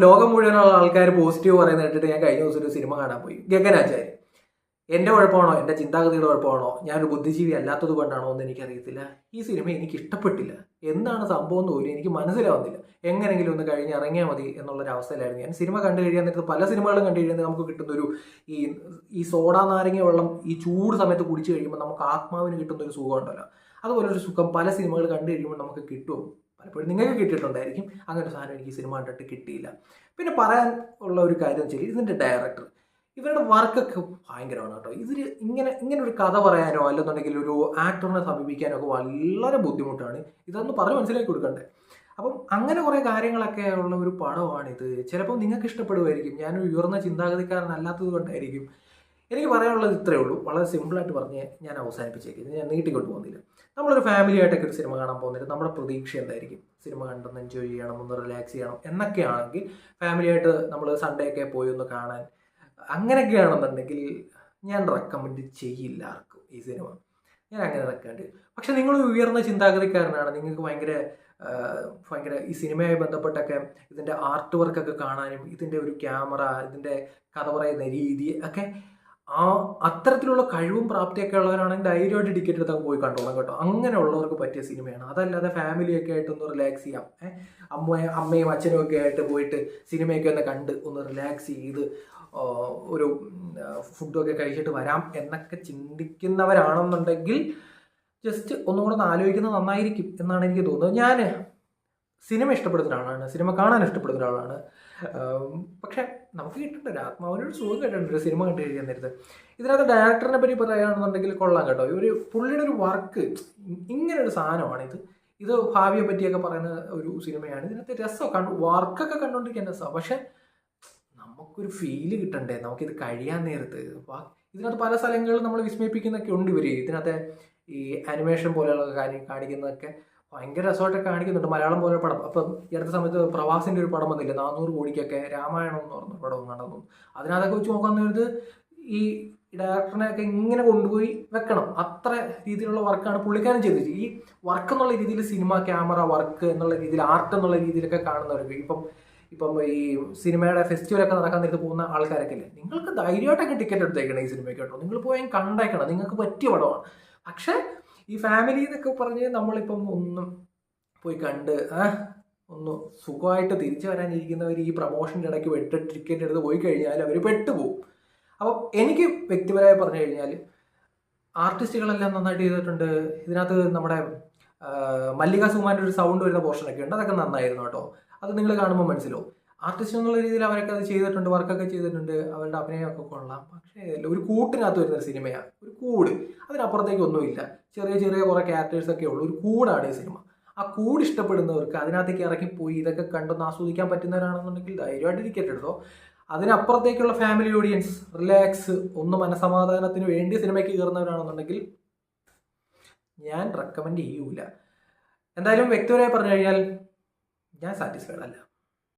ലോകം മുഴുവനുള്ള ആൾക്കാർ പോസിറ്റീവ് പറയുന്നത് കേട്ടിട്ട് ഞാൻ കഴിഞ്ഞ ദിവസം ഒരു സിനിമ കാണാൻ പോയി, ഗഗനാചാരി. എൻ്റെ കുഴപ്പമാണോ, എൻ്റെ ചിന്താഗതിയുടെ കുഴപ്പമാണോ, ഞാനൊരു ബുദ്ധിജീവി അല്ലാത്തത് കൊണ്ടാണോ എന്ന് എനിക്കറിയത്തില്ല. ഈ സിനിമ എനിക്ക് ഇഷ്ടപ്പെട്ടില്ല. എന്താണ് സംഭവം എന്ന് പോലും എനിക്ക് മനസ്സിലാവുന്നില്ല. എങ്ങനെങ്കിലും ഒന്ന് കഴിഞ്ഞ് ഇറങ്ങിയാൽ മതി എന്നുള്ളൊരവസ്ഥയിലായിരുന്നു ഞാൻ. സിനിമ കണ്ടു കഴിയാൻ നേരത്ത് പല സിനിമകളും കണ്ടു കഴിയുന്നത് നമുക്ക് കിട്ടുന്നൊരു ഈ സോഡ നാരങ്ങ വെള്ളം ഈ ചൂട് സമയത്ത് കുടിച്ചു കഴിയുമ്പോൾ നമുക്ക് ആത്മാവിന് കിട്ടുന്നൊരു സുഖം ഉണ്ടല്ലോ, അതുപോലൊരു സുഖം പല സിനിമകൾ കണ്ടു കഴിയുമ്പോൾ നമുക്ക് കിട്ടും. പലപ്പോഴും നിങ്ങൾക്ക് കിട്ടിയിട്ടുണ്ടായിരിക്കും. അങ്ങനെ ഒരു സാധനം എനിക്ക് ഈ സിനിമ കണ്ടിട്ട് കിട്ടിയില്ല. പിന്നെ പറയാൻ ഉള്ള ഒരു കാര്യം വെച്ചാൽ ഇതിൻ്റെ ഡയറക്ടർ, ഇവരുടെ വർക്കൊക്കെ ഭയങ്കരമാണ് കേട്ടോ. ഇങ്ങനെ ഒരു കഥ പറയാനോ അല്ലെന്നുണ്ടെങ്കിൽ ഒരു ആക്ടറിനെ സമീപിക്കാനോ ഒക്കെ വളരെ ബുദ്ധിമുട്ടാണ്. ഇതൊന്ന് പറഞ്ഞ് മനസ്സിലാക്കി കൊടുക്കണ്ടേ. അപ്പം അങ്ങനെ കുറേ കാര്യങ്ങളൊക്കെ ഉള്ള ഒരു പടമാണിത്. ചിലപ്പോൾ നിങ്ങൾക്ക് ഇഷ്ടപ്പെടുമായിരിക്കും. ഞാനൊരു ഉയർന്ന ചിന്താഗതിക്കാരനല്ലാത്തത് കൊണ്ടായിരിക്കും. എനിക്ക് പറയാനുള്ളത് ഇത്രയേ ഉള്ളൂ. വളരെ സിമ്പിളായിട്ട് പറഞ്ഞ് ഞാൻ അവസാനിപ്പിച്ചേക്കും. ഞാൻ നീട്ടിക്കൊണ്ട് പോകുന്നില്ല. നമ്മളൊരു ഫാമിലി ആയിട്ടൊക്കെ ഒരു സിനിമ കാണാൻ പോകുന്നില്ല, നമ്മുടെ പ്രതീക്ഷ എന്തായിരിക്കും? സിനിമ കണ്ടൊന്ന് എൻജോയ് ചെയ്യണം, ഒന്ന് റിലാക്സ് ചെയ്യണം എന്നൊക്കെയാണെങ്കിൽ ഫാമിലിയായിട്ട് നമ്മൾ സൺഡേ ഒക്കെ പോയി ഒന്ന് കാണാൻ അങ്ങനെയൊക്കെയാണെന്നുണ്ടെങ്കിൽ ഞാൻ റെക്കമെൻഡ് ചെയ്യില്ല ആർക്കും ഈ സിനിമ. ഞാൻ അങ്ങനെ റെക്കമെൻഡ്. പക്ഷെ നിങ്ങളൊരു ഉയർന്ന ചിന്താഗതിക്കാരനാണ്, നിങ്ങൾക്ക് ഭയങ്കര ഈ സിനിമയുമായി ബന്ധപ്പെട്ടൊക്കെ ഇതിൻ്റെ ആർട്ട് വർക്കൊക്കെ കാണാനും ഇതിൻ്റെ ഒരു ക്യാമറ, ഇതിൻ്റെ കഥ പറയുന്ന രീതി ഒക്കെ അത്തരത്തിലുള്ള കഴിവും പ്രാപ്തിയൊക്കെ ഉള്ളവരാണെങ്കിൽ ധൈര്യമായിട്ട് ടിക്കറ്റ് എടുത്താൽ പോയി കണ്ടോളാം കേട്ടോ. അങ്ങനെയുള്ളവർക്ക് പറ്റിയ സിനിമയാണ്. അതല്ലാതെ ഫാമിലിയൊക്കെ ആയിട്ടൊന്ന് റിലാക്സ് ചെയ്യാം, അമ്മയും അച്ഛനും ഒക്കെ ആയിട്ട് പോയിട്ട് സിനിമയൊക്കെ ഒന്ന് കണ്ട് ഒന്ന് റിലാക്സ് ചെയ്ത് ഒരു ഫുഡൊക്കെ കഴിച്ചിട്ട് വരാം എന്നൊക്കെ ചിന്തിക്കുന്നവരാണെന്നുണ്ടെങ്കിൽ ജസ്റ്റ് ഒന്നുകൂടെ ഒന്ന് ആലോചിക്കുന്നത് നന്നായിരിക്കും എന്നാണ് എനിക്ക് തോന്നുന്നത്. ഞാൻ സിനിമ ഇഷ്ടപ്പെടുന്ന ഒരാളാണ്, സിനിമ കാണാൻ ഇഷ്ടപ്പെടുന്ന ഒരാളാണ്. പക്ഷെ നമുക്ക് കിട്ടേണ്ട ഒരു ആത്മാവിനൊരു സുഖം കിട്ടേണ്ട ഒരു സിനിമ കണ്ടു കഴിയാൻ നേരത്ത്. ഇതിനകത്ത് ഡയറക്ടറിനെ പറ്റി പറയുകയാണെന്നുണ്ടെങ്കിൽ കൊള്ളാം കേട്ടോ. പുള്ളിയുടെ ഒരു വർക്ക് ഇങ്ങനൊരു സാധനമാണിത്. ഇത് ഭാവിയെ പറ്റിയൊക്കെ പറയുന്ന ഒരു സിനിമയാണ്. ഇതിനകത്ത് രസമൊക്കെ വർക്കൊക്കെ കണ്ടുകൊണ്ടിരിക്കാൻ രസമാണ്. പക്ഷെ നമുക്കൊരു ഫീല് കിട്ടണ്ടേ നമുക്കിത് കഴിയാൻ നേരത്ത്. ഇതിനകത്ത് പല സ്ഥലങ്ങളിലും നമ്മൾ വിസ്മയിപ്പിക്കുന്നൊക്കെ ഉണ്ട് ഇവർ. ഇതിനകത്തെ ഈ ആനിമേഷൻ പോലെയുള്ള കാര്യം കാണിക്കുന്നതൊക്കെ ഭയങ്കര രസമായിട്ടൊക്കെ കാണിക്കുന്നുണ്ട്. മലയാളം പോലെ പടം. അപ്പം ഈ അടുത്ത സമയത്ത് പ്രവാസിൻ്റെ ഒരു പടം വന്നില്ല, 400 കോടിക്കൊക്കെ, രാമായണം എന്ന് പറഞ്ഞ പടം കണ്ടെന്നു. അതിനകത്തൊക്കെ വെച്ച് നോക്കാമെന്നത് ഈ ഡയറക്ടറിനെയൊക്കെ ഇങ്ങനെ കൊണ്ടുപോയി വെക്കണം. അത്ര രീതിയിലുള്ള വർക്കാണ് പുള്ളിക്കാരൻ ചെയ്തത്. ഈ വർക്ക് എന്നുള്ള രീതിയിൽ സിനിമ ക്യാമറ വർക്ക് എന്നുള്ള രീതിയിൽ ആർട്ട് എന്നുള്ള രീതിയിലൊക്കെ കാണുന്നവർക്ക് ഇപ്പം ഈ സിനിമയുടെ ഫെസ്റ്റിവലൊക്കെ നടക്കാൻ നേരത്ത് പോകുന്ന ആൾക്കാരൊക്കെ ഇല്ലേ, നിങ്ങൾക്ക് ധൈര്യമായിട്ടൊക്കെ ടിക്കറ്റ് എടുത്തേക്കണം ഈ സിനിമയ്ക്ക് കേട്ടോ. നിങ്ങൾ പോയി കണ്ടേക്കണം, നിങ്ങൾക്ക് പറ്റിയ പടമാണ്. പക്ഷേ ഈ ഫാമിലി എന്നൊക്കെ പറഞ്ഞ് നമ്മളിപ്പം ഒന്നും പോയി കണ്ട് ഒന്ന് സുഖമായിട്ട് തിരിച്ചു വരാനിരിക്കുന്നവർ ഈ പ്രൊമോഷൻ്റെ ഇടയ്ക്ക് ടിക്കറ്റ് എടുത്ത് പോയി കഴിഞ്ഞാൽ അവർ പെട്ടുപോകും. അപ്പം എനിക്ക് വ്യക്തിപരമായി പറഞ്ഞു കഴിഞ്ഞാൽ ആർട്ടിസ്റ്റുകളെല്ലാം നന്നായിട്ട് ചെയ്തിട്ടുണ്ട്. ഇതിനകത്ത് നമ്മുടെ മല്ലിക സുമാൻ്റെ ഒരു സൗണ്ട് വരുന്ന പോർഷനൊക്കെ ഉണ്ട്, അതൊക്കെ നന്നായിരുന്നു കേട്ടോ. അത് നിങ്ങൾ കാണുമ്പോൾ മനസ്സിലാവും. ആർട്ടിസ്റ്റ് എന്നുള്ള രീതിയിൽ അവരൊക്കെ അത് ചെയ്തിട്ടുണ്ട്, വർക്കൊക്കെ ചെയ്തിട്ടുണ്ട്, അവരുടെ അഭിനയമൊക്കെ കൊള്ളാം. പക്ഷേ ഒരു കൂട്ടിനകത്ത് വരുന്നൊരു സിനിമയാണ്, ഒരു കൂട്, അതിനപ്പുറത്തേക്കൊന്നുമില്ല. ചെറിയ ചെറിയ കുറേ ക്യാരക്ടേഴ്സൊക്കെ ഉള്ളൂ, ഒരു കൂടാണ് ഈ സിനിമ. ആ കൂട് ഇഷ്ടപ്പെടുന്നവർക്ക് അതിനകത്തേക്ക് ഇറങ്ങിപ്പോയി ഇതൊക്കെ കണ്ടൊന്ന് ആസ്വദിക്കാൻ പറ്റുന്നവരാണെന്നുണ്ടെങ്കിൽ ധൈര്യമായിട്ട് ടിക്കറ്റ് എടുത്തോ. അതിനപ്പുറത്തേക്കുള്ള ഫാമിലി ഓഡിയൻസ് റിലാക്സ് ഒന്ന് മനസമാധാനത്തിന് വേണ്ടി സിനിമയ്ക്ക് കയറുന്നവരാണെന്നുണ്ടെങ്കിൽ ഞാൻ റെക്കമെൻഡ് ചെയ്യൂല. എന്തായാലും വ്യക്തിപരമായി പറഞ്ഞു കഴിഞ്ഞാൽ ഞാൻ സാറ്റിസ്ഫൈഡ് അല്ല.